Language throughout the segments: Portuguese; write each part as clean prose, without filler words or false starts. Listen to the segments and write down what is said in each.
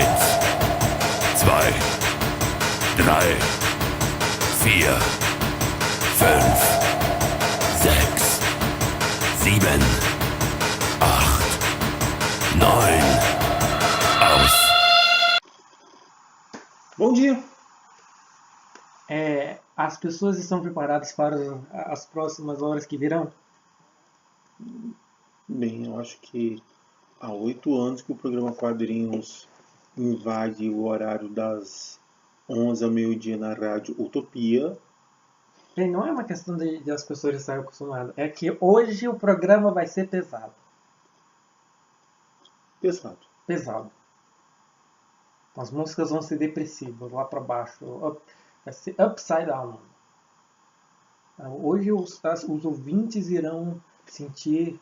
Eins, zwei, drei, vier, fünf, sechs, sieben, acht, neun. Aus. Bom dia! As pessoas estão preparadas para as próximas horas que virão? Bem, eu acho que há 8 anos que o programa Quadrinhos invade o horário das 11 ao meio-dia na rádio Utopia. E não é uma questão de as pessoas estarem acostumadas. É que hoje o programa vai ser pesado. Pesado. Pesado. As músicas vão ser depressivas, lá para baixo. Vai ser upside down. Hoje os ouvintes irão sentir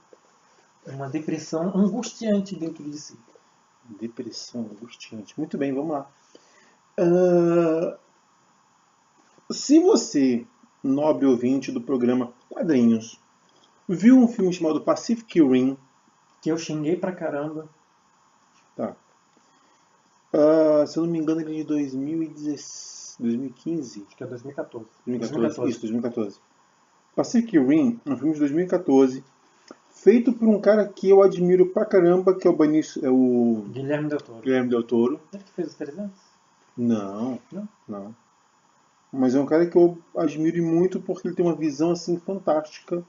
uma depressão angustiante dentro de si. Depressão angustiante. Muito bem, vamos lá. Se você, nobre ouvinte do programa Quadrinhos, viu um filme chamado Pacific Rim, Que eu xinguei pra caramba. tá? Se eu não me engano, ele é de 2015. Acho que é 2014. 2014. Isso, 2014. Pacific Rim é um filme de 2014, feito por um cara que eu admiro pra caramba, que é o Guilherme Del Toro. Guilherme Del Toro. Ele que fez os 300? Não. Não? Mas é um cara que eu admiro muito porque ele tem uma visão assim fantástica.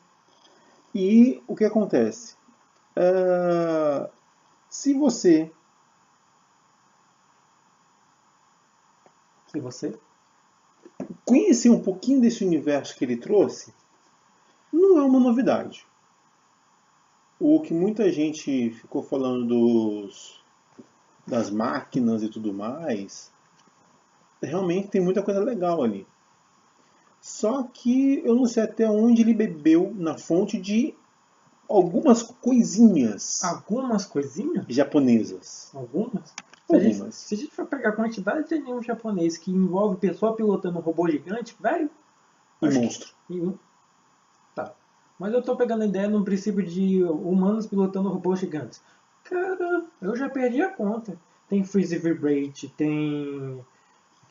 E o que acontece? Se você E você? conhecer um pouquinho desse universo que ele trouxe, não é uma novidade. O que muita gente ficou falando das máquinas e tudo mais, realmente tem muita coisa legal ali. Só que eu não sei até onde ele bebeu na fonte de algumas coisinhas Algumas coisinhas? japonesas. Algumas? Algumas. Se a gente for pegar a quantidade de anime japonês que envolve pessoa pilotando um robô gigante, velho. E acho monstro. Tá. Mas eu tô pegando a ideia no princípio de humanos pilotando robôs gigantes. Cara, eu já perdi a conta. Tem Freeze Vibrate, tem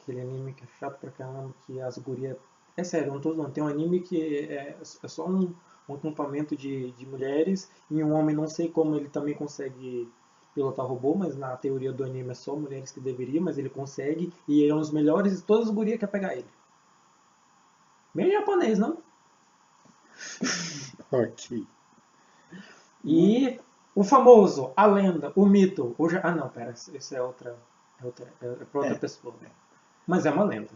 aquele anime que é chato pra caramba, que as gurias. É sério, não tô zoando. Tem um anime que é só um acampamento de mulheres e um homem, não sei como ele também consegue pilotar robô, mas na teoria do anime é só mulheres que deveriam, mas ele consegue e ele é um dos melhores e todas as gurias querem pegar ele. Bem japonês, não? Ok. E o famoso, a lenda, o mito. Não, pera, isso é outra. É pra outra pessoa. Né? Mas é uma lenda.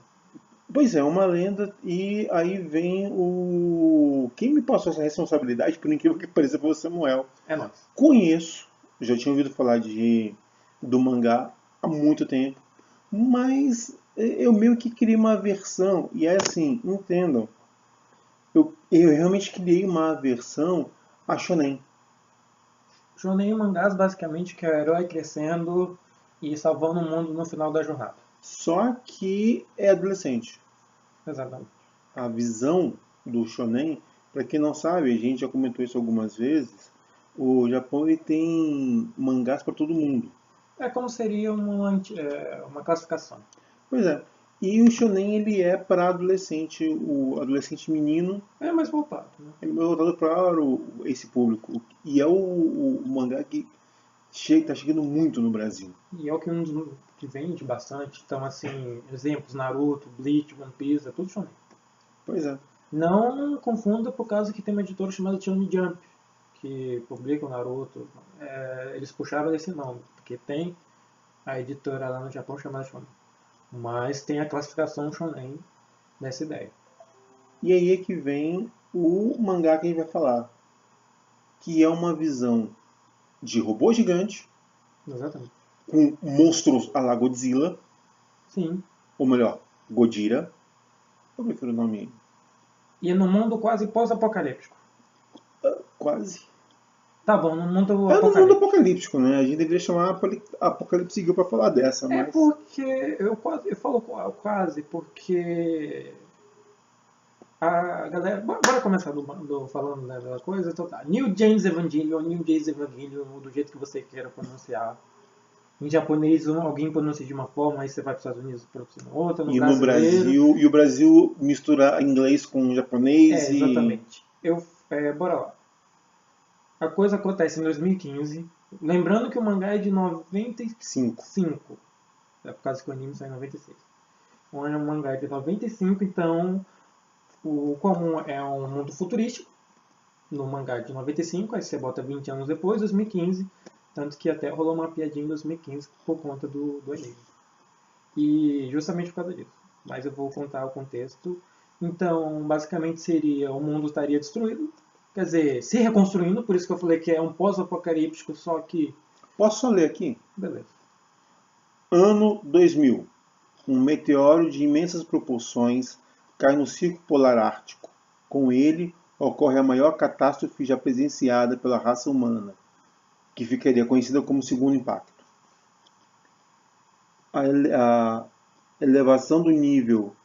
Pois é, uma lenda, e aí vem o. Quem me passou essa responsabilidade, por incrível que pareça, foi o Samuel. É nóis. Conheço, já tinha ouvido falar do mangá há muito tempo, mas eu meio que criei uma aversão, e é assim, entendam, eu realmente criei uma aversão a shonen. Shonen e mangás, basicamente, que é o herói crescendo e salvando o mundo no final da jornada. Só que é adolescente. Exatamente. A visão do shonen, para quem não sabe, a gente já comentou isso algumas vezes, o Japão ele tem mangás para todo mundo. É como seria uma classificação. Pois é. E o shonen ele é para adolescente, o adolescente menino, É mais voltado, né? ele é voltado para esse público. E é o mangá que está chegando muito no Brasil. E é o que que vende bastante. Então, assim, exemplos, Naruto, Bleach, One Piece, é tudo shonen. Pois é. Não confunda por causa que tem uma editora chamada Shonen Jump, que publica o Naruto. Eles puxaram esse nome, porque tem a editora lá no Japão chamada Shonen. Mas tem a classificação Shonen dessa ideia. E aí é que vem o mangá que a gente vai falar, que é uma visão de robô gigante, Exatamente. com monstros à la Godzilla, Sim. ou melhor, Godira. Eu prefiro o nome E no mundo quase pós-apocalíptico. quase. Tá bom, no mundo É no mundo apocalíptico. apocalíptico, né? A gente deveria chamar Apocalipse Girl pra falar dessa, É mas. porque eu falo quase porque a galera. Bora começar falando da coisa. Então tá. New James Evangelion, do jeito que você queira pronunciar. em japonês alguém pronuncia de uma forma, aí você vai para os Estados Unidos pronuncia outra, no E no brasileiro. Brasil, e o Brasil mistura inglês com japonês e... Exatamente. Bora lá. A coisa acontece em 2015. Lembrando que o mangá é de 95. Cinco. É por causa que o anime sai em 96. O mangá é de 95, então o comum é um mundo futurístico. No mangá de 95, aí você bota 20 anos depois, 2015. Tanto que até rolou uma piadinha em 2015 por conta do anime. E justamente por causa disso. Mas eu vou contar o contexto. Então, basicamente seria, o mundo estaria destruído. Quer dizer, se reconstruindo, por isso que eu falei que é um pós-apocalíptico, só que... Posso só ler aqui? Beleza. Ano 2000. Um meteoro de imensas proporções cai no Círculo Polar Ártico. Com ele, ocorre a maior catástrofe já presenciada pela raça humana, que ficaria conhecida como Segundo Impacto. A elevação do nível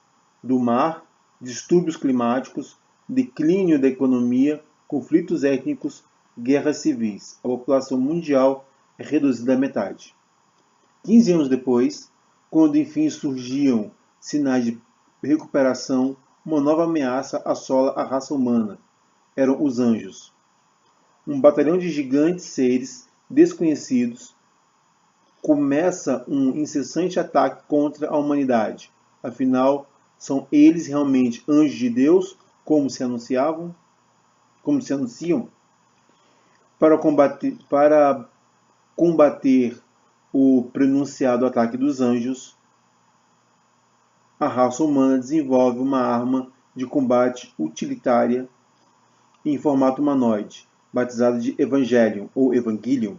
do mar, distúrbios climáticos, declínio da economia, conflitos étnicos, guerras civis. A população mundial é reduzida à metade. 15 anos depois, quando enfim surgiam sinais de recuperação, uma nova ameaça assola a raça humana. Eram os anjos. Um batalhão de gigantes seres desconhecidos começa um incessante ataque contra a humanidade. Afinal, são eles realmente anjos de Deus, como se anunciam? Para combater o pronunciado ataque dos anjos, a raça humana desenvolve uma arma de combate utilitária em formato humanoide, batizada de Evangelion ou Evangelion,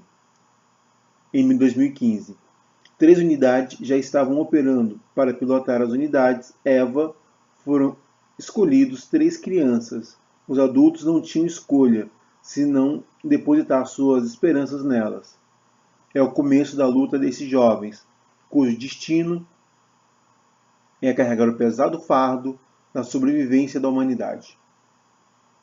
em 2015. 3 unidades já estavam operando. Para pilotar as unidades EVA, foram escolhidos 3 crianças. Os adultos não tinham escolha, senão depositar suas esperanças nelas. É o começo da luta desses jovens, cujo destino é carregar o pesado fardo da sobrevivência da humanidade.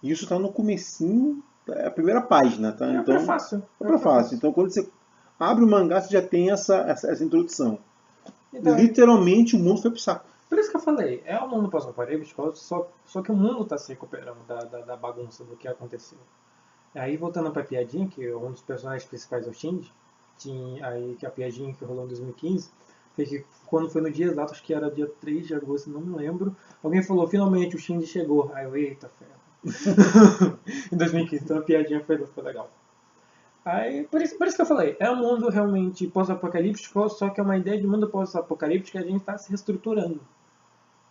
Isso está no comecinho, é a primeira página, tá? É Então, prefácio. é prefácio. Então, quando você abre o mangá, você já tem essa introdução. Então, Literalmente, o mundo foi pro saco. por isso que eu falei, é um mundo pós-apocalíptico, só que o mundo está se recuperando da bagunça do que aconteceu. Aí, voltando pra piadinha, que um dos personagens principais é o Shinji, aí que a piadinha que rolou em 2015, foi que quando foi no dia exato, acho que era dia 3 de agosto, não me lembro, alguém falou, finalmente o Shinji chegou. Aí eu, eita ferro. Em 2015, então a piadinha foi legal. Aí, por isso que eu falei, é um mundo realmente pós-apocalíptico, só que é uma ideia de mundo pós-apocalíptico que a gente está se reestruturando.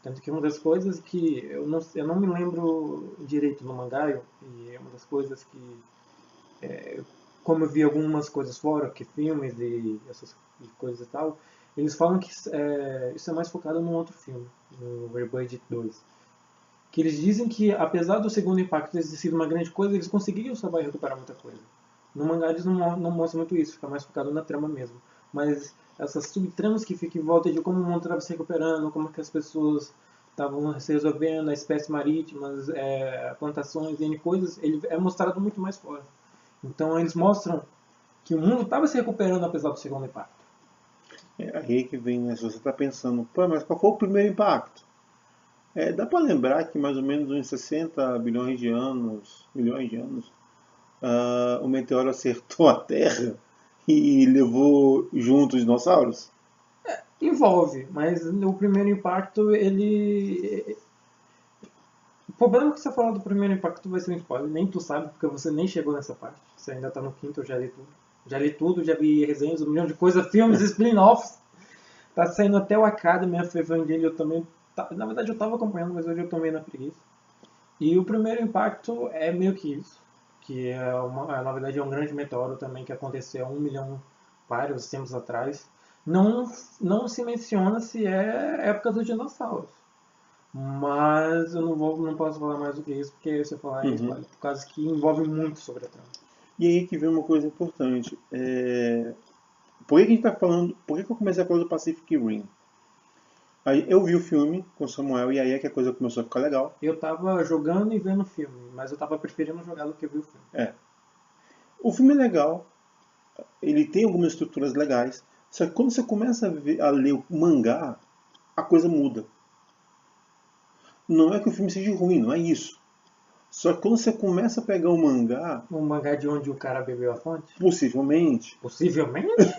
Tanto que uma das coisas que eu não me lembro direito no mangá, e é uma das coisas que, como eu vi algumas coisas fora, que filmes e essas coisas e tal, eles falam que isso é mais focado num outro filme, no Rebudget 2. Que eles dizem que, apesar do Segundo Impacto ter sido uma grande coisa, eles conseguiram salvar e recuperar muita coisa. No mangá eles não mostram muito isso, fica mais focado na trama mesmo. Mas essas subtramas que ficam em volta de como o mundo estava se recuperando, como que as pessoas estavam se resolvendo, as espécies marítimas, plantações e coisas, ele é mostrado muito mais fora. Então eles mostram que o mundo estava se recuperando apesar do Segundo Impacto. É aí que vem, né? Se você está pensando, pô, mas qual foi o primeiro impacto? Dá para lembrar que mais ou menos uns 60 milhões de anos, o meteoro acertou a Terra e levou junto os dinossauros? Envolve, mas o primeiro impacto, ele... O problema que você falar do primeiro impacto vai ser um spoiler. Nem tu sabe, porque você nem chegou nessa parte. Você ainda tá no quinto, eu já li tudo. Já li tudo, já vi resenhas, um milhão de coisas, filmes, spin-offs. Tá saindo até o Academy of Evangelion, eu também... Na verdade eu tava acompanhando, mas hoje eu tomei na preguiça. E o primeiro impacto é meio que isso. Que na verdade é um grande meteoro também que aconteceu há 1 milhão, vários tempos atrás. Não se menciona se é época dos dinossauros. Mas eu não posso falar mais do que isso, porque se eu falar isso, por causa que envolve muito sobre a trama. E aí que vem uma coisa importante. Por que a gente tá falando? Por que eu comecei a falar do Pacific Rim? Aí eu vi o filme com o Samuel e aí é que a coisa começou a ficar legal. Eu tava jogando e vendo o filme, mas eu tava preferindo jogar do que ver o filme. O filme é legal, ele tem algumas estruturas legais, Só que quando você começa a ler o mangá, a coisa muda. Não é que o filme seja ruim, não é isso. Só que quando você começa a pegar o mangá, Um mangá de onde o cara bebeu a fonte? possivelmente, Possivelmente?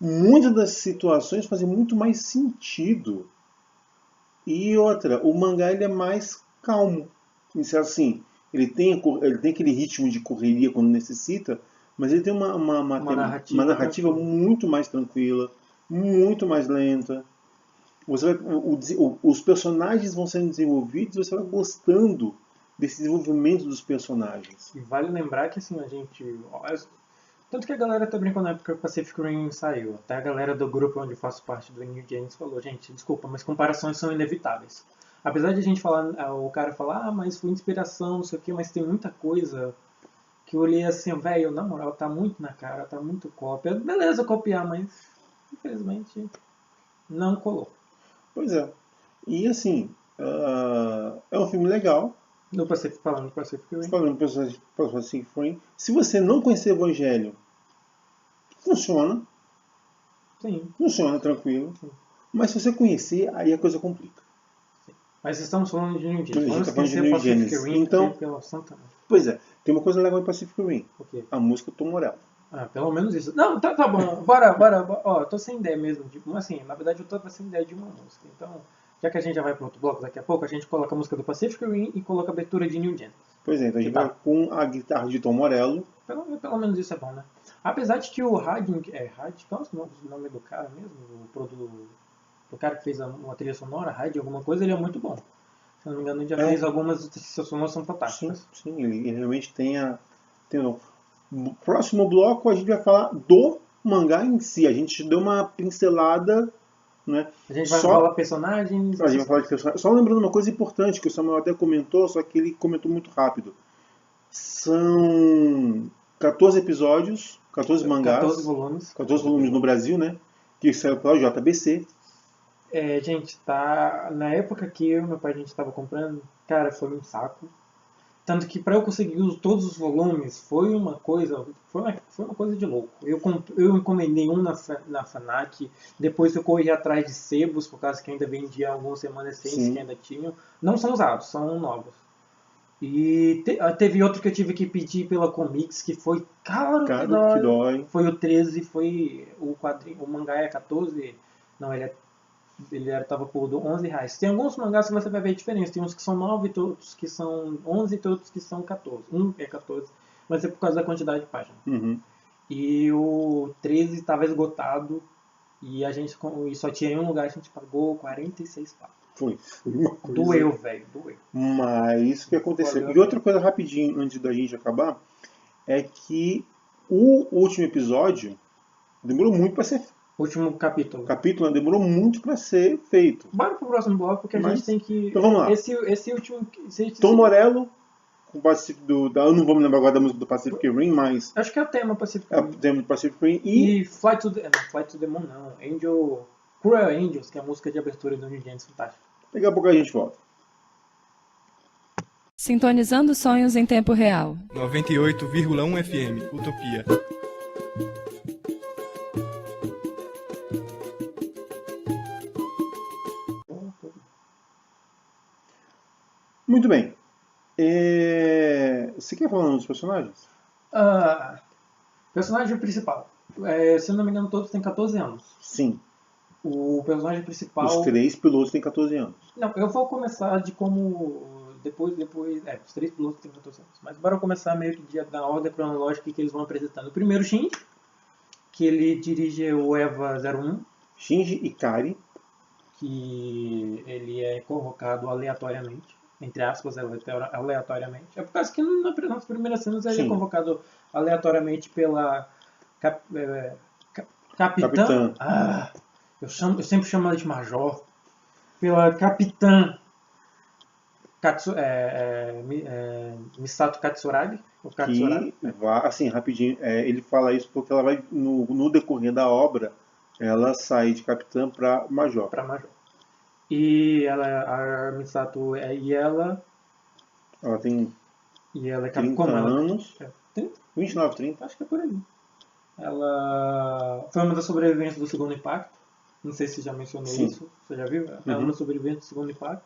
muitas das situações fazem muito mais sentido. E outra, o mangá ele é mais calmo. Isso é assim, ele tem aquele ritmo de correria quando necessita, mas ele tem uma narrativa tranquila. muito mais tranquila, muito mais lenta. Os personagens vão sendo desenvolvidos, você vai gostando desse desenvolvimento dos personagens. E vale lembrar que assim, a gente. Tanto que a galera tá brincando na época que o Pacific Rim saiu. Até a galera do grupo onde eu faço parte do New Genesis falou, gente, desculpa, mas comparações são inevitáveis. Apesar de a gente falar, o cara falar, mas foi inspiração, não sei o que, mas tem muita coisa que eu olhei assim, velho, na moral, tá muito na cara, tá muito cópia. Beleza copiar, mas infelizmente não colou. Pois é. E assim, é um filme legal. No Pacific, falando do Pacific Rim. Falando para Pacific Rim. Se você não conhecer Evangelho, funciona. Sim. Funciona tranquilo. Sim. Mas se você conhecer, aí a coisa complica. Mas estamos falando de New A gente Genesis. Vamos tá falando de esquecer New Pacific Genesis. Rim, Então, porque pela Santa. pois é, tem uma coisa legal em Pacific Rim. O quê? A música Tom Morello. Ah, pelo menos isso. Não, tá bom. Bora. Ó, eu tô sem ideia mesmo. Assim, na verdade eu tô sem ideia de uma música. Então, já que a gente já vai pro outro bloco daqui a pouco, a gente coloca a música do Pacific Rim e coloca a abertura de New Genesis. Pois é, então a gente Tá. vai com a guitarra de Tom Morello. Pelo menos isso é bom, né? Apesar de que o Harding... qual é o nome do cara mesmo? Do cara que fez uma trilha sonora, Harding, alguma coisa, ele é muito bom. Se eu não me engano, ele já fez algumas trilhas sonoras são Sim, fantásticas. sim, ele realmente No próximo bloco a gente vai falar do mangá em si. A gente deu uma pincelada, né? A gente vai falar personagens... A gente vai falar de personagens. Só lembrando uma coisa importante que o Samuel até comentou, só que ele comentou muito rápido. São 14 episódios, 14 mangás. 14 volumes. 14 volumes no Brasil, né? Que saiu pela JBC. Gente, tá. Na época que eu e meu pai a gente tava comprando, cara, foi um saco. Tanto que para eu conseguir todos os volumes foi uma coisa de louco. Eu encomendei um na Fanac, depois eu corri atrás de sebos, por causa que ainda vendia alguns remanescentes que ainda tinham. Não são usados, são novos. E teve outro que eu tive que pedir pela Comics, que foi caro que dói. Foi o 13, foi o quadrinho, o mangá é 14, não, ele estava por R$11. Tem alguns mangás que você vai ver a diferença. Tem uns que são 9, outros que são 11 e outros que são 14. Um é 14, mas é por causa da quantidade de páginas. Uhum. E o 13 estava esgotado e a gente só tinha em um lugar, a gente pagou 46 paus. Foi uma coisa... Doeu, velho, doeu. Mas o que aconteceu? Valeu. E outra coisa rapidinho, antes da gente acabar, é que o último episódio demorou muito para ser Último capítulo. O capítulo demorou muito para ser feito. Bora pro próximo bloco, porque a gente tem que... Então vamos lá. Esse último... Tom Morello, com o Pacific eu não vou me lembrar agora da música do Pacific Rim, mas... Acho que é o tema Pacific É Rim. o tema do Pacific Rim E Flight to the Moon não. Cruel Angels, que é a música de abertura do New Genesis, fantástico. Daqui a pouco a gente volta. Sintonizando sonhos em tempo real. 98,1 FM, Utopia. Muito bem. Você quer falar dos personagens? Personagem principal. Se eu não me engano, todos têm 14 anos. Sim. O personagem principal... Os 3 pilotos têm 14 anos. Não, eu vou começar de como... Depois, os 3 pilotos têm 14 anos. Mas bora começar meio que da ordem cronológica que eles vão apresentando. O primeiro, Shinji, que ele dirige o EVA 01. Shinji Ikari. Que ele é convocado aleatoriamente. Entre aspas, aleatoriamente. É por causa que nas primeiras cenas ele é convocado aleatoriamente pela capitã. Eu sempre chamo ela de major. Pela capitã Misato Katsuragi. Assim, rapidinho, ele fala isso porque ela vai, no decorrer da obra, ela sai de capitã para major. E a Misato ela tem 30 anos. 29, 30? Acho que é por aí. Ela foi uma das sobreviventes do segundo impacto. Não sei se já mencionou Sim. isso. Você já viu? Ela é Uhum. uma sobrevivente do segundo impacto.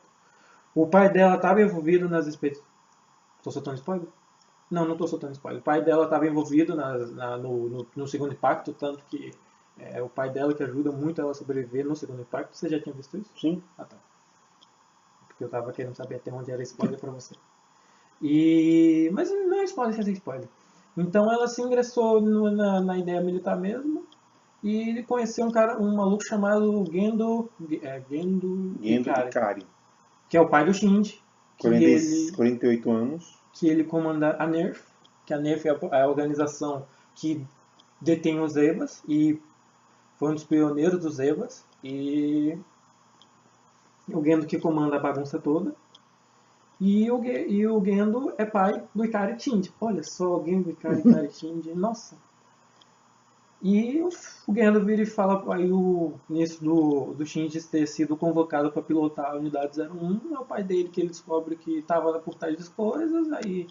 O pai dela estava envolvido nas expedições. Tô soltando spoiler? Não tô soltando spoiler. O pai dela estava envolvido no segundo impacto, tanto que é o pai dela que ajuda muito ela a sobreviver no segundo impacto. Você já tinha visto isso? Sim. Ah, tá. Porque eu tava querendo saber até onde era spoiler pra você. Mas não é spoiler sem ser spoiler. Então ela se ingressou na ideia militar mesmo e conheceu um maluco chamado Gendo Gendo Ikari, Ikari. que é o pai do Shinji, 48 anos. que ele comanda a NERF, que a NERF é a organização que detém os Evas e foi um dos pioneiros dos Evas, e o Gendo que comanda a bagunça toda. E o Gendo é pai do Ikari Shinji. Olha só, o Gendo, Ikari Shinji. Nossa. E o Gendo vira e fala aí nisso do Shinji ter sido convocado para pilotar a unidade 01. É o pai dele que ele descobre que estava por trás das coisas. Aí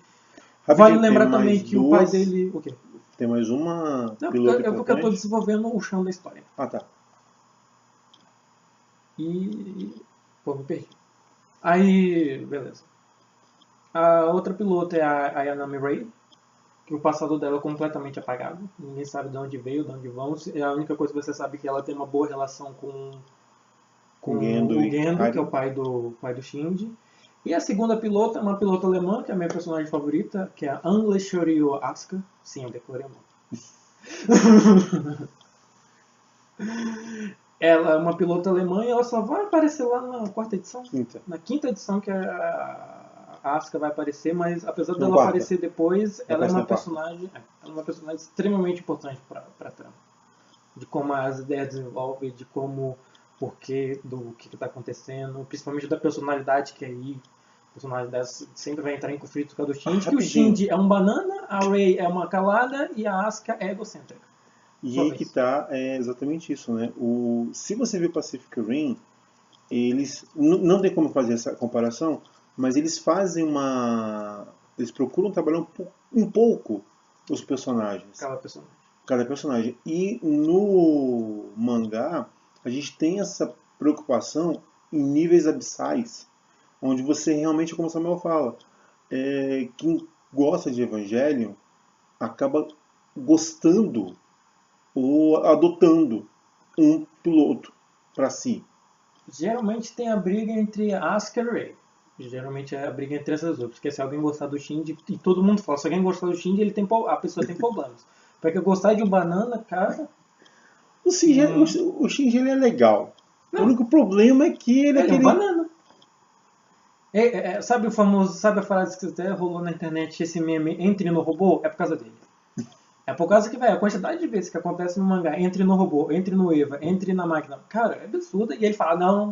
vale Rapidinho, lembrar tem mais também que o pai duas- dele... O quê? Tem mais uma Não, piloto porque eu estou importante. desenvolvendo o chão da história. Ah, tá. Pô, me perdi. Aí, beleza. A outra piloto é a Ayanami Rei, que o passado dela é completamente apagado. Ninguém sabe de onde veio, de onde vão. A única coisa que você sabe é que ela tem uma boa relação com Gendo o e Gendo, Ikari. que é o pai do Shinji. E a segunda pilota é uma pilota alemã, que é a minha personagem favorita, que é a Anle Shoryu Asuka. Sim, eu decorei o nome. Ela é uma pilota alemã e ela só vai aparecer lá na quarta edição. Quinta. Na quinta edição que a Asuka vai aparecer, mas apesar Não, dela quarta. aparecer depois, ela é aparece uma na quarta. personagem, ela é uma personagem extremamente importante para a trama. De como as ideias desenvolvem, de como, porquê, do que está acontecendo, principalmente da personalidade que é aí. A personalidade sempre vai entrar em conflito com a do Shinji, que o Rapidinho. Shinji é um banana, a Rei é uma calada e a Asuka é egocêntrica. E Sua aí vez. que tá exatamente isso, né? Se você vê Pacific Rim, eles não tem como fazer essa comparação, mas eles fazem eles procuram trabalhar um pouco os personagens, Aquela personagem. cada personagem. E no mangá a gente tem essa preocupação em níveis abissais, onde você realmente, como o Samuel fala, quem gosta de Evangelion acaba gostando ou adotando um piloto para si. Geralmente tem a briga entre Asuka e Rei. Geralmente é a briga entre essas duas. Porque se alguém gostar do Shinji, e todo mundo fala, se alguém gostar do Shinji, a pessoa tem problemas. Porque gostar de um banana, cara... O Shinji ele é legal. Não. O único problema é que ele é Ele é um aquele... banana. Sabe o famoso, sabe a frase que até rolou na internet, esse meme, entre no robô? É por causa dele. É por causa que, velho, a quantidade de vezes que acontece no mangá, entre no robô, entre no Eva, entre na máquina, cara, é absurda. E ele fala, não.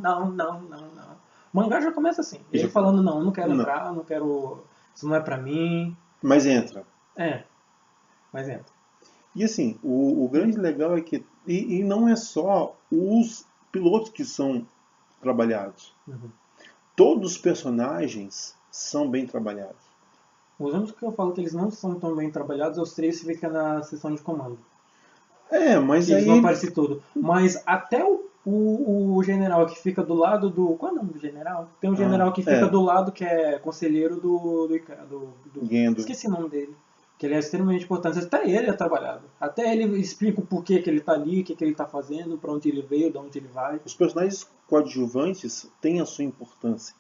O mangá já começa assim. Ele falando, não, eu não quero entrar, não quero, isso não é pra mim. Mas entra. Mas entra. E assim, o grande legal é que... E não é só os pilotos que são trabalhados. Uhum. Todos os personagens são bem trabalhados. Os únicos que eu falo que eles não são tão bem trabalhados é os três que ficam na seção de comando. Mas Eles aí... vão aparecer tudo. Mas até o general que fica do lado do... Qual é o nome do general? Tem um general que fica do lado que é conselheiro do Gendo. Esqueci o nome dele. Que ele é extremamente importante. Até ele é trabalhado. Até ele explica o porquê que ele tá ali, o que ele tá fazendo, pra onde ele veio, de onde ele vai. Os personagens coadjuvantes têm a sua importância.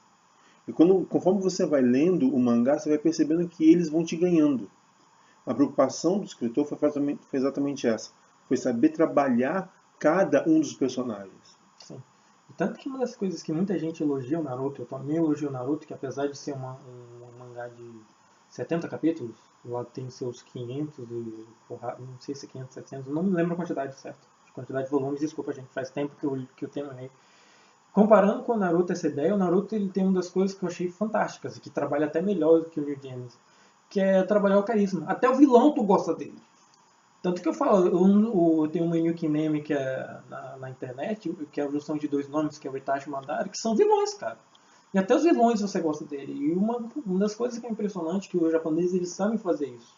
E conforme você vai lendo o mangá, você vai percebendo que eles vão te ganhando. A preocupação do escritor foi exatamente essa. Foi saber trabalhar cada um dos personagens. Sim. E tanto que uma das coisas que muita gente elogia o Naruto, eu também elogio o Naruto, que apesar de ser um mangá de 70 capítulos, lá tem seus 500 e... não sei se é 500, 700, não me lembro a quantidade certa. A quantidade de volumes, desculpa gente, faz tempo que eu terminei. Comparando com o Naruto essa ideia, o Naruto ele tem uma das coisas que eu achei fantásticas, e que trabalha até melhor do que o New Genesis, que é trabalhar o carisma. Até o vilão tu gosta dele. Tanto que eu falo, eu tenho um Menyuki meme que é na internet, que é a junção de dois nomes, que é o Itachi e o Madara, que são vilões, cara. E até os vilões você gosta dele. E uma das coisas que é impressionante é que os japoneses eles sabem fazer isso.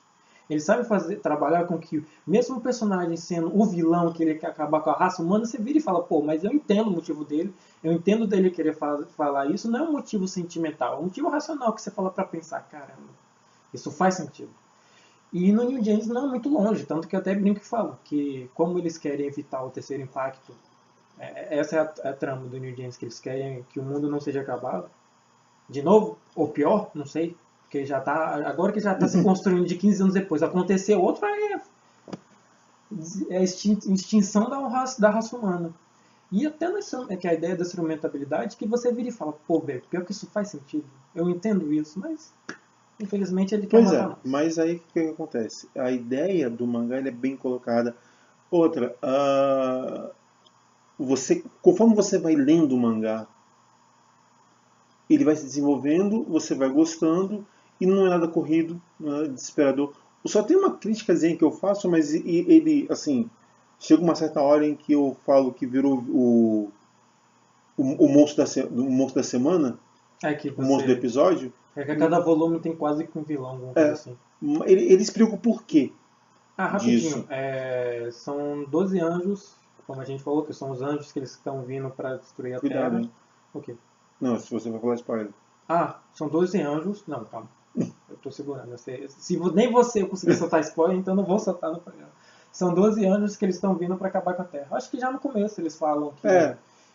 Ele sabe trabalhar com que, mesmo o personagem sendo o vilão, que ele quer acabar com a raça humana, você vira e fala, pô, mas eu entendo o motivo dele, eu entendo dele querer falar isso, não é um motivo sentimental, é um motivo racional que você fala pra pensar, caramba, isso faz sentido. E no New Genesis não é muito longe, tanto que eu até brinco e falo, que como eles querem evitar o terceiro impacto, essa é a trama do New Genesis, que eles querem que o mundo não seja acabado, de novo, ou pior, não sei, porque já tá, agora que já está se construindo de 15 anos depois, aconteceu outro, é a extinção da raça humana. E até que a ideia da instrumentabilidade, que você vira e fala, pô, velho, pior que isso faz sentido, eu entendo isso, mas infelizmente ele quer Pois matar é, nós. mas aí o que acontece? A ideia do mangá ele é bem colocada. Outra, conforme você vai lendo o mangá, ele vai se desenvolvendo, você vai gostando, e não é nada corrido, não é nada desesperador. Só tem uma críticazinha que eu faço, mas ele, assim, chega uma certa hora em que eu falo que virou o monstro da semana, É que o monstro do você. episódio. É que a cada volume tem quase que um vilão, alguma coisa assim. Ele explica o porquê Rapidinho. disso. São 12 anjos, como a gente falou, que são os anjos que eles estão vindo para destruir a Cuidado, Terra. hein? O quê? Não, se você vai falar spoiler. São 12 anjos. Não, calma. Eu tô segurando. Nem você conseguir soltar spoiler, então eu não vou soltar no programa. São 12 anjos que eles estão vindo para acabar com a Terra. Acho que já no começo eles falam que.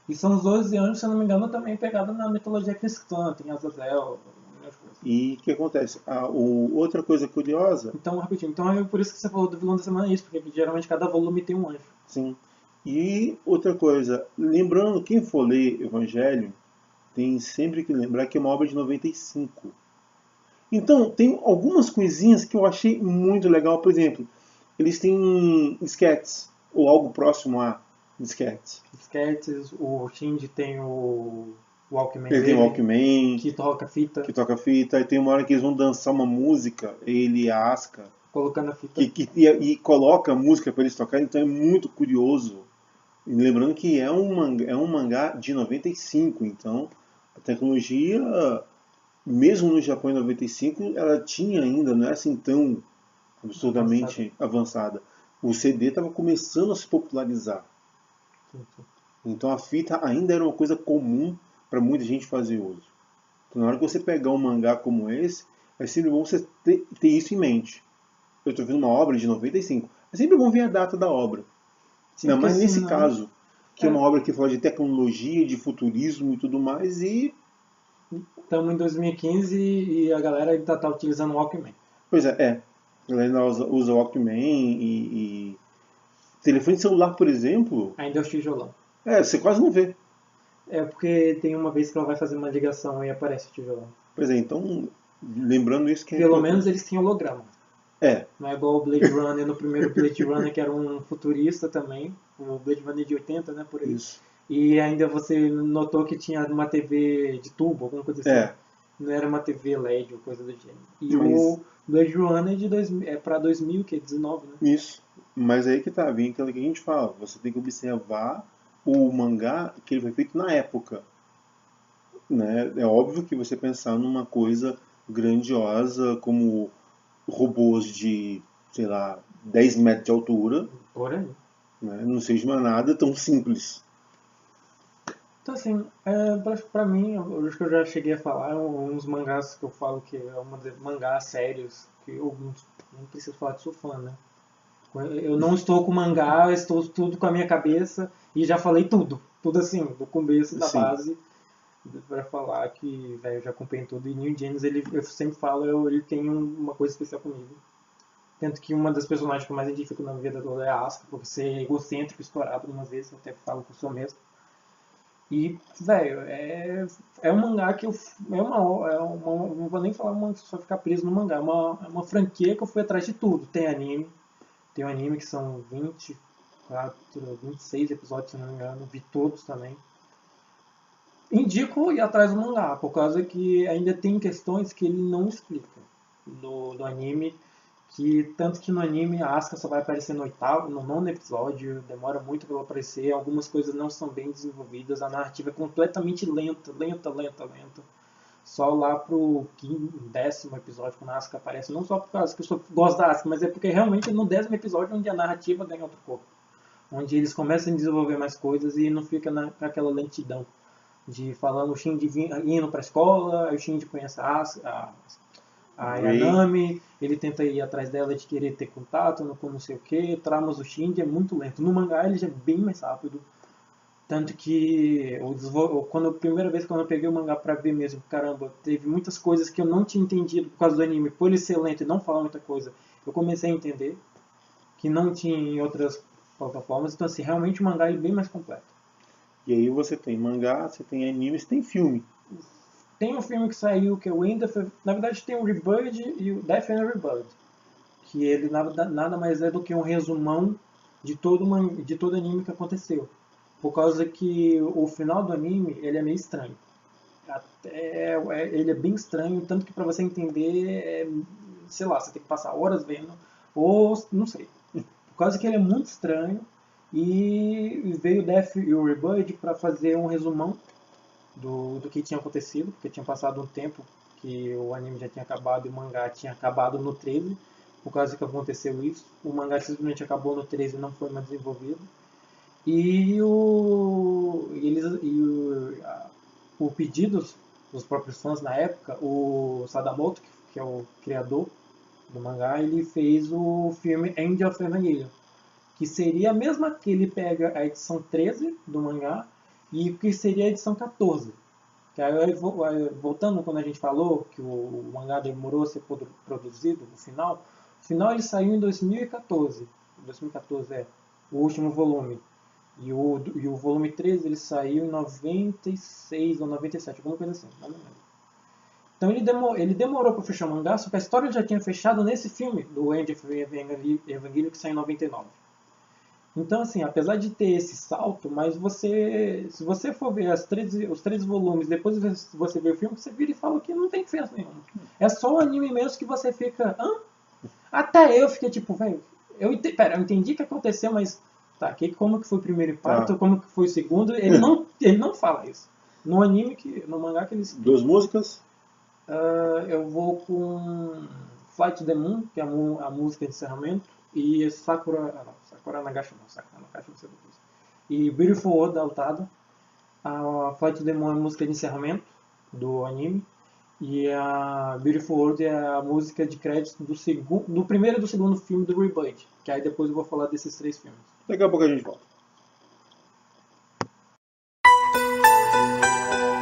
E são os 12 anjos, se eu não me engano, também pegados na mitologia cristã. Tem Azazel, coisas. E o que acontece? Outra coisa curiosa. Então, rapidinho. Então é por isso que você falou do vilão da semana, é isso, porque geralmente cada volume tem um anjo. Sim. E outra coisa, lembrando, quem for ler Evangelho, tem sempre que lembrar que é uma obra de 95. Então, tem algumas coisinhas que eu achei muito legal. Por exemplo, eles têm sketches, ou algo próximo a disquetes. Sketches, o Shinji tem o Walkman Ele tem o Walkman, que toca fita, e tem uma hora que eles vão dançar uma música, ele e a Asuka, colocando a fita. e coloca a música para eles tocarem, então é muito curioso. E lembrando que é um mangá de 95, então a tecnologia, mesmo no Japão em 95, ela tinha ainda, não é assim tão absurdamente avançada. O CD estava começando a se popularizar. Então a fita ainda era uma coisa comum para muita gente fazer uso. Então na hora que você pegar um mangá como esse, é sempre bom você ter isso em mente. Eu estou vendo uma obra de 95. É sempre bom ver a data da obra. Sim, Não, mas nesse senão... caso, que é uma obra que fala de tecnologia, de futurismo e tudo mais, e... Estamos em 2015 e a galera ainda está utilizando o Walkman. Pois é. Ela ainda usa Walkman e... Telefone celular, por exemplo... Ainda é o tijolão. Você quase não vê. É porque tem uma vez que ela vai fazer uma ligação e aparece o tijolão. Pois é, então, lembrando isso que é Pelo importante. menos eles tinham holograma. Não é igual o Blade Runner no primeiro Blade Runner, que era um futurista também. O Blade Runner de 80, né, por aí. Isso. E ainda você notou que tinha uma TV de tubo, alguma coisa assim. Não era uma TV LED ou coisa do gênero. E o Blade Runner é pra 2019, né? Isso. Mas aí que tá, vem aquilo que a gente fala. Você tem que observar o mangá que ele foi feito na época. Né? É óbvio que você pensar numa coisa grandiosa como robôs de, sei lá, 10 metros de altura. Por aí. Né? Não seja nada tão simples. Então, assim, pra mim, eu acho que eu já cheguei a falar, uns mangás que eu falo que é mangás sérios, que eu não preciso falar que sou fã, né? Eu não estou com mangá, eu estou tudo com a minha cabeça e já falei tudo. Tudo assim, do começo, da base, pra falar que, velho, eu já acompanhei tudo. E New Genesis, eu sempre falo, ele tem uma coisa especial comigo. Tanto que uma das personagens que eu mais identifico na vida toda é a Asuka, por ser egocêntrico, estourado umas vezes, eu até falo que eu sou mesmo. E, velho, é um mangá que não vou nem falar só ficar preso no mangá, é uma franquia que eu fui atrás de tudo. Tem um anime que são 26 episódios, se não me engano, vi todos também. Indico ir atrás do mangá, por causa que ainda tem questões que ele não explica do anime. Tanto que no anime a Asuka só vai aparecer no nono episódio, demora muito para ela aparecer, algumas coisas não são bem desenvolvidas, a narrativa é completamente lenta. só lá pro 10º episódio, quando a Asuka aparece. Não só por causa que eu gosto da Asuka, mas é porque realmente é no 10º episódio onde a narrativa ganha outro corpo. Onde eles começam a desenvolver mais coisas e não fica naquela lentidão. De falando o Shinji indo pra escola, aí o Shinji conhece a Yanami, ele tenta ir atrás dela de querer ter contato, não sei o que, tramas do Shinji é muito lento. No mangá ele já é bem mais rápido. Tanto que a primeira vez quando eu peguei o mangá pra ver mesmo, caramba, teve muitas coisas que eu não tinha entendido por causa do anime, por ele ser lento e não falar muita coisa, eu comecei a entender que não tinha em outras plataformas. Então assim, realmente o mangá é bem mais completo. E aí você tem mangá, você tem anime, você tem filme. Tem um filme que saiu, que é o End of... Na verdade tem o Rebirth e o Death and Rebirth. Que ele nada mais é do que um resumão de todo anime que aconteceu. Por causa que o final do anime, ele é meio estranho. Ele é bem estranho, tanto que pra você entender, sei lá, você tem que passar horas vendo, ou não sei. Por causa que ele é muito estranho, e veio o Death e o Rebirth pra fazer um resumão do que tinha acontecido, porque tinha passado um tempo que o anime já tinha acabado e o mangá tinha acabado no 13, por causa que aconteceu isso. O mangá simplesmente acabou no 13 e não foi mais desenvolvido. E o pedido dos próprios fãs na época, o Sadamoto, que é o criador do mangá, ele fez o filme End of Evangelion, que seria a mesma que ele pega a edição 13 do mangá e que seria a edição 14. Que aí, voltando quando a gente falou que o mangá demorou a ser produzido, o final ele saiu em 2014. 2014 é o último volume. E o volume 13 ele saiu em 96 ou 97, alguma coisa assim, não me lembro. Então ele demorou para fechar o mangá, só que a história já tinha fechado nesse filme do End of Evangelion, que saiu em 99. Então, assim, apesar de ter esse salto, mas se você for ver os 13 volumes, depois você ver o filme, você vira e fala que não tem diferença nenhuma. É só o anime mesmo que você fica... Hã? Até eu fiquei tipo, velho, eu entendi o que aconteceu, mas tá, como que foi o primeiro impacto, como que foi o segundo, ele não fala isso. No mangá que eles... Duas músicas? Eu vou com Flight to the Moon, que é a música de encerramento, e Sakura Nagashi não sei depois. E Beautiful World da Utada. A Flight to the Moon é a música de encerramento do anime. E a Beautiful World é a música de crédito do primeiro e do segundo filme do Rebirth. Que aí depois eu vou falar desses 3 filmes. Daqui a pouco a gente volta.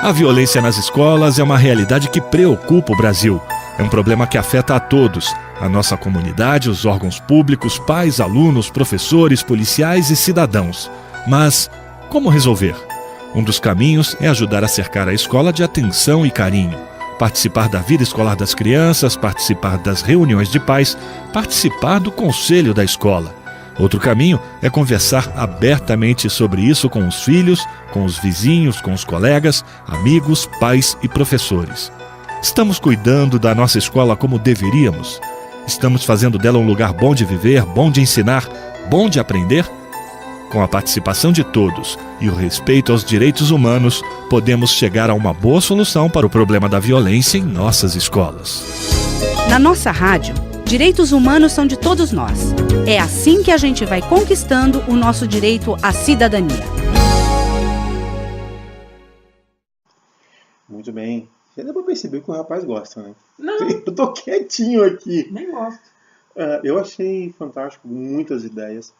A violência nas escolas é uma realidade que preocupa o Brasil. É um problema que afeta a todos, a nossa comunidade, os órgãos públicos, pais, alunos, professores, policiais e cidadãos. Mas como resolver? Um dos caminhos é ajudar a cercar a escola de atenção e carinho. Participar da vida escolar das crianças, participar das reuniões de pais, participar do conselho da escola. Outro caminho é conversar abertamente sobre isso com os filhos, com os vizinhos, com os colegas, amigos, pais e professores. Estamos cuidando da nossa escola como deveríamos? Estamos fazendo dela um lugar bom de viver, bom de ensinar, bom de aprender? Com a participação de todos e o respeito aos direitos humanos, podemos chegar a uma boa solução para o problema da violência em nossas escolas. Na nossa rádio, direitos humanos são de todos nós. É assim que a gente vai conquistando o nosso direito à cidadania. Muito bem. Já deu pra perceber que o rapaz gosta, né? Não. Eu tô quietinho aqui. Nem gosto. Eu achei fantástico, muitas ideias.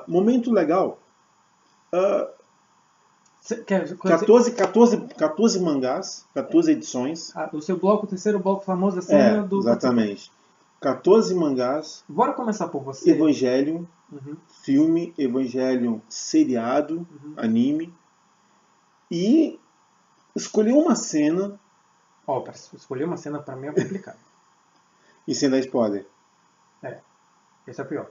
Momento legal. 14 mangás, 14 edições. O seu bloco, o terceiro bloco famoso, a cena do... Exatamente. 14 mangás. Bora começar por você. Evangelion, filme, Evangelion seriado, anime. E escolher uma cena. Para escolher uma cena pra mim é complicado. E sem dar spoiler. Esse é o pior.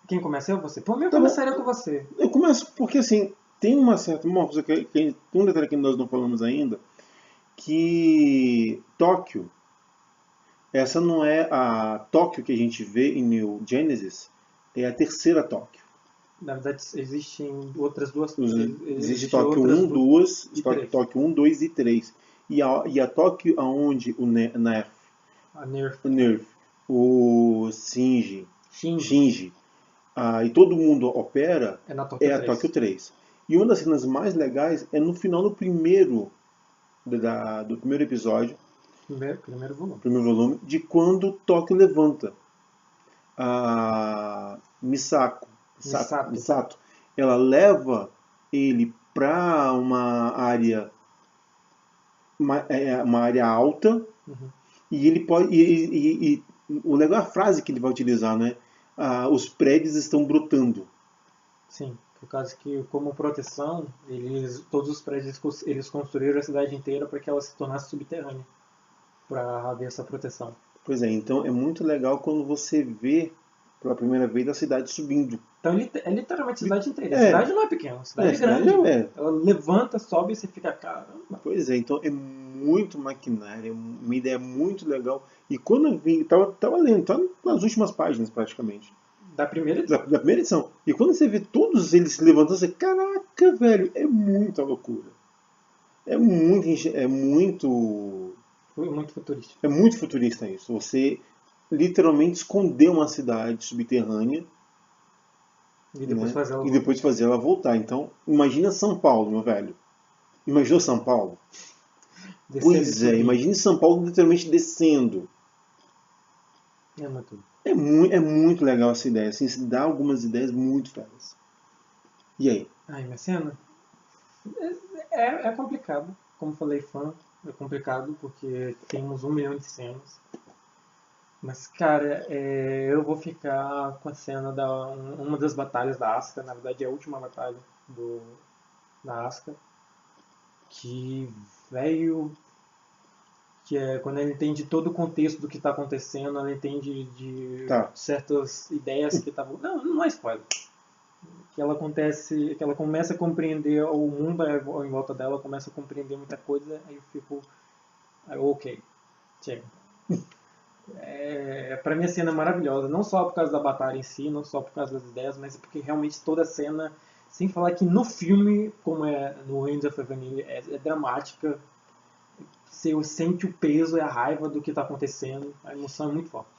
Quem começa é você? Por mim eu começaria com você. Eu começo porque assim, tem uma coisa tem um detalhe que nós não falamos ainda, que Tóquio, essa não é a Tóquio que a gente vê em New Genesis, é a terceira Tóquio. Na verdade, existem outras duas. Existe Existem Tóquio outras 1, 2, e 3. Tóquio 1, 2 e 3. E a Tóquio aonde o Nerf, A Nerf. o Shinji, e todo mundo opera, É na Tóquio é a 3. Tóquio 3. E uma das cenas mais legais é no final do primeiro episódio, Primeiro volume. de quando Tóquio levanta. A Misato, ela leva ele para uma área alta, Uhum. e ele pode e o legal é a frase que ele vai utilizar, né? Os prédios estão brotando. Sim, por causa que, como proteção, todos os prédios eles construíram a cidade inteira para que ela se tornasse subterrânea, para haver essa proteção. Pois é, então é muito legal quando você vê pela primeira vez a cidade subindo. Então é literalmente a cidade inteira. A É. cidade não é pequena, a cidade é cidade grande. Ela levanta, sobe e você fica, caramba. Pois é, então é muito maquinário, é uma ideia muito legal. E quando eu vi, tava lendo, tá nas últimas páginas praticamente. Da primeira edição. Da primeira edição. E quando você vê todos eles se levantando, você, caraca, velho, é muita loucura. Foi muito futurista. É muito futurista isso. Você literalmente esconder uma cidade subterrânea E depois fazer ela voltar. Então, imagina São Paulo, meu velho. Imaginou São Paulo? Pois é, imagine São Paulo literalmente descendo. É muito legal essa ideia. Assim, se dá algumas ideias muito feras. E aí? Minha cena? É complicado. Como falei, fã. É complicado porque temos 1 milhão de cenas. Mas, cara, eu vou ficar com a cena uma das batalhas da Asuka. Na verdade, é a última batalha da Asuka. Que, velho... Que é quando ela entende todo o contexto do que está acontecendo, ela entende de certas ideias que estavam... Não é spoiler. Que ela começa a compreender o mundo em volta dela, começa a compreender muita coisa, aí eu fico... ok, chega. Pra mim a cena é maravilhosa, não só por causa da batalha em si, não só por causa das ideias, mas porque realmente toda a cena, sem falar que no filme, como é no Winds of Vanilla, é dramática. Você sente o peso e a raiva do que está acontecendo, a emoção é muito forte.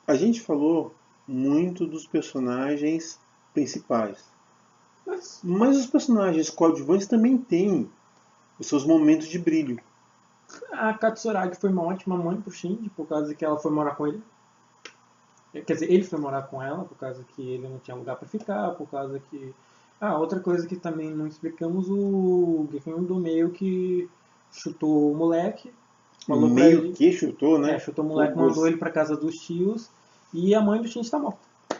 A gente falou muito dos personagens principais. Mas os personagens coadjuvantes também têm os seus momentos de brilho. A Katsuragi foi uma ótima mãe pro Shinji, por causa que ela foi morar com ele. Quer dizer, ele foi morar com ela, por causa que ele não tinha lugar para ficar, por causa que... outra coisa que também não explicamos, o guerreiro do meio que chutou o moleque. Falou pra ele, que chutou, né? Chutou o moleque, mandou ele pra casa dos tios, e a mãe do Shinji tá morta.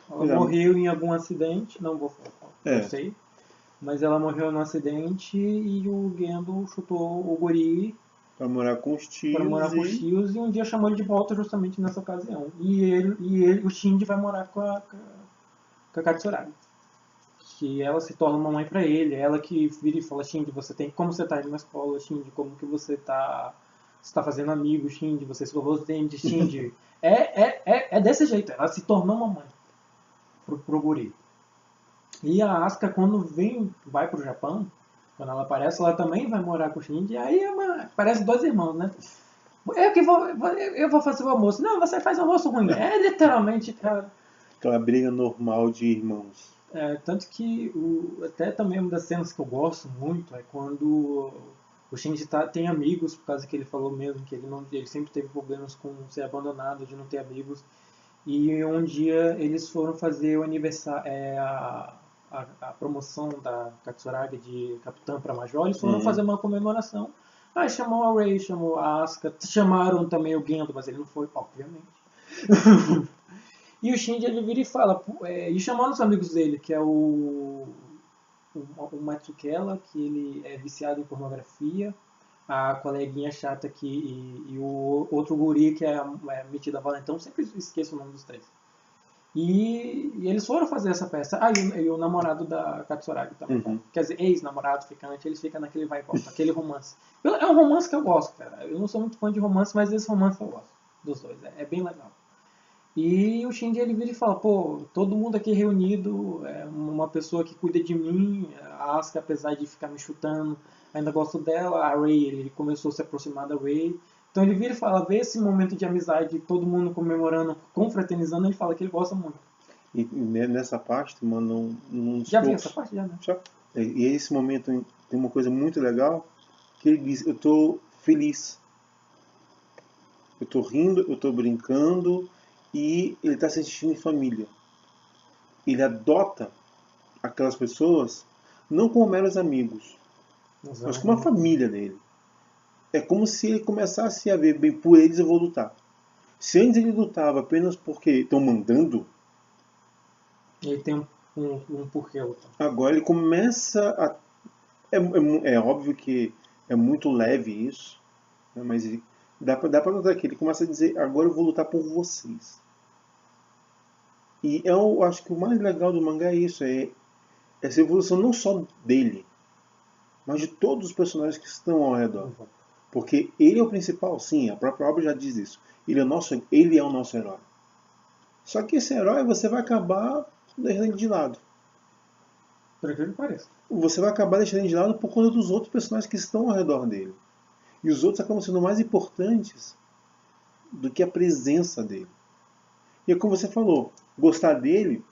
Ela morreu em algum acidente, não vou falar, não sei. Mas ela morreu num acidente e o Gendo chutou o guri pra morar com os tios. E um dia chamou ele de volta justamente nessa ocasião. E o Shinji vai morar com a Katsuragi. Que ela se torna uma mãe pra ele. Ela que vira e fala, Shinji, como você tá indo na escola, Shinji, como que você tá fazendo amigos, Shinji, você escovou os dentes, Shinji. É desse jeito, ela se tornou uma mãe pro guri. E a Asuka, quando vai pro Japão, quando ela aparece, ela também vai morar com o Shinji, aí parece 2 irmãos, né? Eu vou fazer o almoço. Não, você faz o almoço ruim. É literalmente, cara. Aquela briga normal de irmãos. Tanto que até também uma das cenas que eu gosto muito é quando o Shinji tem amigos, por causa que ele falou mesmo que ele sempre teve problemas com ser abandonado, de não ter amigos. E um dia eles foram fazer o aniversário, a promoção da Katsuragi de capitã para major, eles foram fazer uma comemoração. Aí chamou a Rei, chamou a Asuka, chamaram também o Gendo, mas ele não foi, obviamente. E o Shinji, ele vira e fala, e chamando os amigos dele, que é o Matsukela, que ele é viciado em pornografia, a coleguinha chata e o outro guri, que é metida a valentão, sempre esqueço o nome dos 3. E eles foram fazer essa peça. E o namorado da Katsuragi também. Quer dizer, ex-namorado, ficante, eles ficam naquele vai e volta, aquele romance. É um romance que eu gosto, cara. Eu não sou muito fã de romance, mas esse romance eu gosto dos dois. É bem legal. E o Shinji ele vira e fala, pô, todo mundo aqui reunido, é uma pessoa que cuida de mim, a Asuka, apesar de ficar me chutando, ainda gosto dela, a Rei, ele começou a se aproximar da Rei. Então ele vira e fala, vê esse momento de amizade, todo mundo comemorando, confraternizando, ele fala que ele gosta muito. E nessa parte, mano, num dos Já vi poucos- essa parte, já, né? Já. E esse momento tem uma coisa muito legal, que ele diz, eu tô feliz. Eu tô rindo, eu tô brincando, e ele tá se sentindo em família. Ele adota aquelas pessoas não como meros amigos, mas como uma família dele. É como se ele começasse a ver, bem, por eles eu vou lutar. Se antes ele lutava apenas porque estão mandando, Ele tem um porquê lutar. agora ele começa a... É óbvio que é muito leve isso, né, mas dá pra notar que ele começa a dizer, agora eu vou lutar por vocês. E eu acho que o mais legal do mangá é isso, é essa evolução não só dele, mas de todos os personagens que estão ao redor. Porque ele é o principal, sim, a própria obra já diz isso. Ele é o nosso herói. Só que esse herói você vai acabar deixando ele de lado. Por aquilo que pareça. Você vai acabar deixando ele de lado por conta dos outros personagens que estão ao redor dele. E os outros acabam sendo mais importantes do que a presença dele. E é como você falou, gostar dele,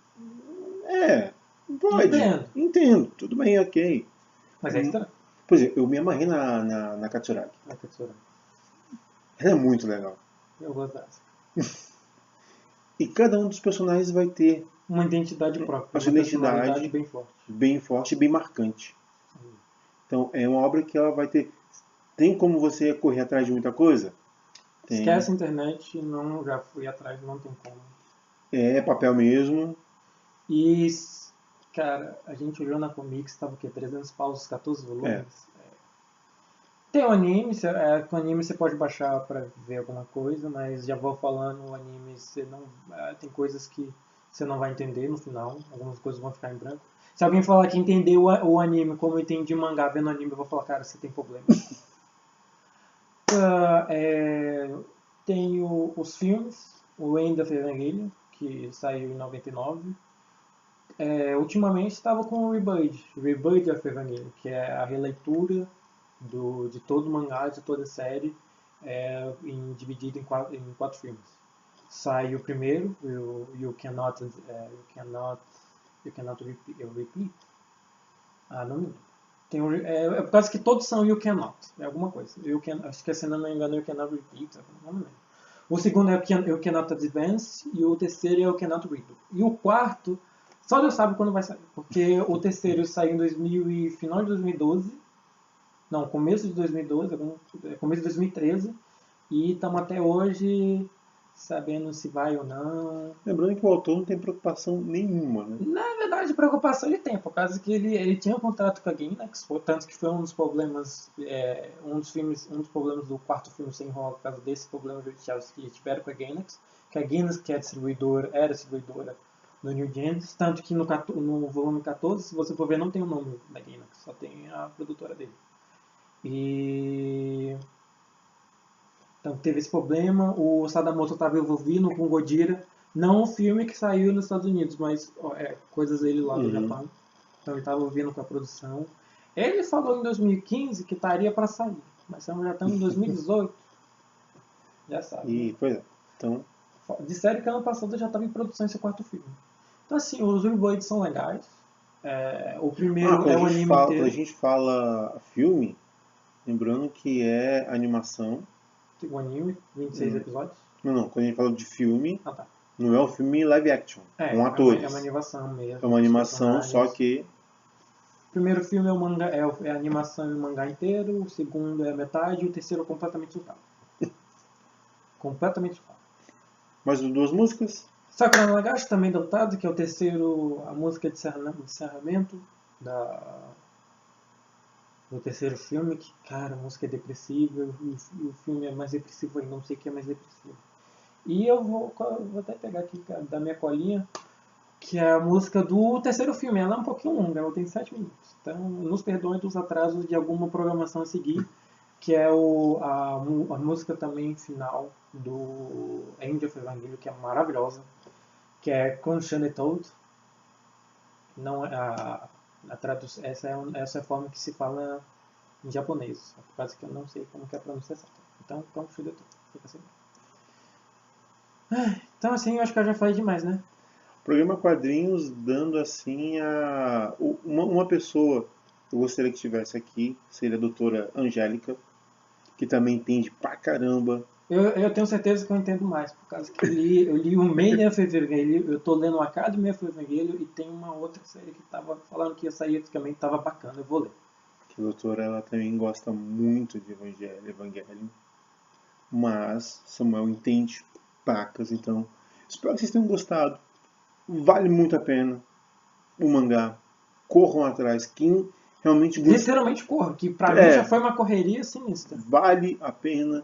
pode. Entendo, tudo bem, ok. Mas é estranho. Por exemplo, eu me amarrei na Katsuragi. A Katsura. Ela é muito legal. Eu gosto dessa. E cada um dos personagens vai ter Uma identidade própria. a sua uma identidade personalidade bem forte. bem forte e bem marcante. Então é uma obra que ela vai ter... Tem como você correr atrás de muita coisa? Tem. Esquece a internet, não, já fui atrás, não tem como. É papel mesmo. E, cara, a gente olhou na Comics, tava o quê? 300 paus, 14 volumes. Tem o anime, com o anime você pode baixar pra ver alguma coisa, mas já vou falando, o anime você não, tem coisas que você não vai entender no final, algumas coisas vão ficar em branco. Se alguém falar que entendeu o anime como eu entendi mangá vendo anime, eu vou falar, cara, você tem problema. Tem os filmes, o End of Evangelion, que saiu em 99. Ultimamente estava com o Rebirth of Evangelion, que é a releitura de todo o mangá, de toda a série, dividido em quatro filmes. Sai o primeiro, o You Cannot Repeat. Não me lembro. É por causa que todos são You Cannot, é alguma coisa. Acho que se não me engano, You Cannot Repeat, não me lembro. O segundo é You Cannot Advance e o terceiro é You Cannot Redo. E o quarto, só Deus sabe quando vai sair, porque o terceiro saiu em final de 2012. Não, começo de 2012, começo de 2013, e estamos até hoje sabendo se vai ou não. Lembrando que o autor não tem preocupação nenhuma, né? Na verdade, preocupação ele tem, por causa que ele tinha um contrato com a Gainax, tanto que foi um dos problemas, um dos problemas do quarto filme sem enrolar por causa desse problema judicial que tiveram com a Gainax, que a Gainax que era distribuidora do New Genesis, tanto que no volume 14, se você for ver, não tem o nome da Gainax, só tem a produtora dele. Então teve esse problema, o Sadamoto estava envolvido com Godira, não o filme que saiu nos Estados Unidos, mas coisas dele lá do Japão. Então ele estava envolvido com a produção. Ele falou em 2015 que estaria para sair, mas já estamos em 2018. Já sabe. Pois é. Então... Disseram que ano passado já estava em produção esse quarto filme. Então assim, os Rebirths são legais. O primeiro é o anime inteiro. Quando a gente fala filme, lembrando que é animação. O anime, 26 episódios. Não, quando a gente fala de filme, tá. Não é um filme live action, com atores. É uma animação mesmo. É uma animação, só que... O primeiro filme é o mangá, é a animação e o mangá inteiro, o segundo é a metade, e o terceiro é completamente surtado. Completamente surtado. Mais duas músicas? Sakura no Nagashi, também dotado, que é o terceiro, a música de encerramento do terceiro filme, que, cara, a música é depressiva, e o filme é mais depressivo ainda, não sei o que é mais depressivo. E eu vou até pegar aqui da minha colinha, que é a música do terceiro filme. Ela é um pouquinho longa, ela tem 7 minutos. Então, nos perdoem dos atrasos de alguma programação a seguir, que é a música também final do End of Evangelion, que é maravilhosa, que é Konshane Toad. Não a tradução, essa é a forma que se fala em japonês, por causa que eu não sei como que é a pronúncia certa. Então, Konshane Toad, fica assim. Então, assim, eu acho que eu já falei demais, né? Programa Quadrinhos dando assim uma pessoa que eu gostaria que estivesse aqui, seria a doutora Angélica, que também entende pra caramba. Eu tenho certeza que eu entendo mais, por causa que eu li o Main of Evangelion, eu tô lendo o Academy of Evangelion e tem uma outra série que tava falando que ia sair também, tava bacana, eu vou ler. Que a doutora ela também gosta muito de Evangelion, mas Samuel entende pacas, então espero que vocês tenham gostado. Vale muito a pena o mangá. Corram atrás. Quem realmente gosta, Literalmente corra, que pra mim já foi uma correria sinistra. vale a pena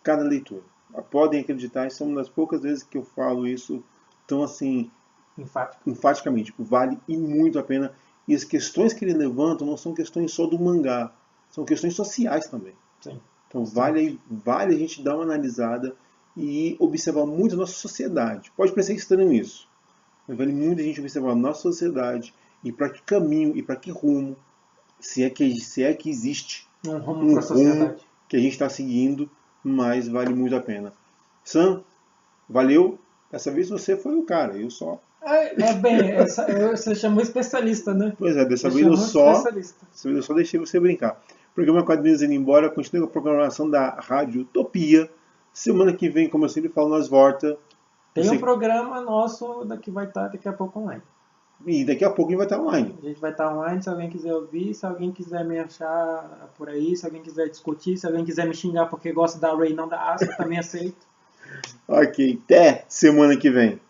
cada leitura. Podem acreditar, isso é uma das poucas vezes que eu falo isso tão assim, Enfático. enfaticamente. Vale e muito a pena. E as questões que ele levanta não são questões só do mangá, são questões sociais também. Sim. Então vale a gente dar uma analisada e observar muito a nossa sociedade. Pode parecer estranho isso, mas vale muito a gente observar a nossa sociedade e para que caminho e para que rumo, se é que existe Um rumo pra sociedade. que a gente está seguindo, mas vale muito a pena. Sam, valeu. Dessa vez você foi o cara, eu só. Você chamou especialista, né? Pois é, dessa Você vez eu chamou especialista. deixei você brincar. O programa Quadrinhos indo embora, continua com a programação da Rádio Utopia. Semana que vem, como eu sempre falo, nós volta. Tem um programa nosso que vai estar daqui a pouco online. E daqui a pouco ele vai estar online. A gente vai estar online, se alguém quiser ouvir, se alguém quiser me achar por aí, se alguém quiser discutir, se alguém quiser me xingar porque gosta da Ray e não da Asa, também aceito. Ok, até semana que vem.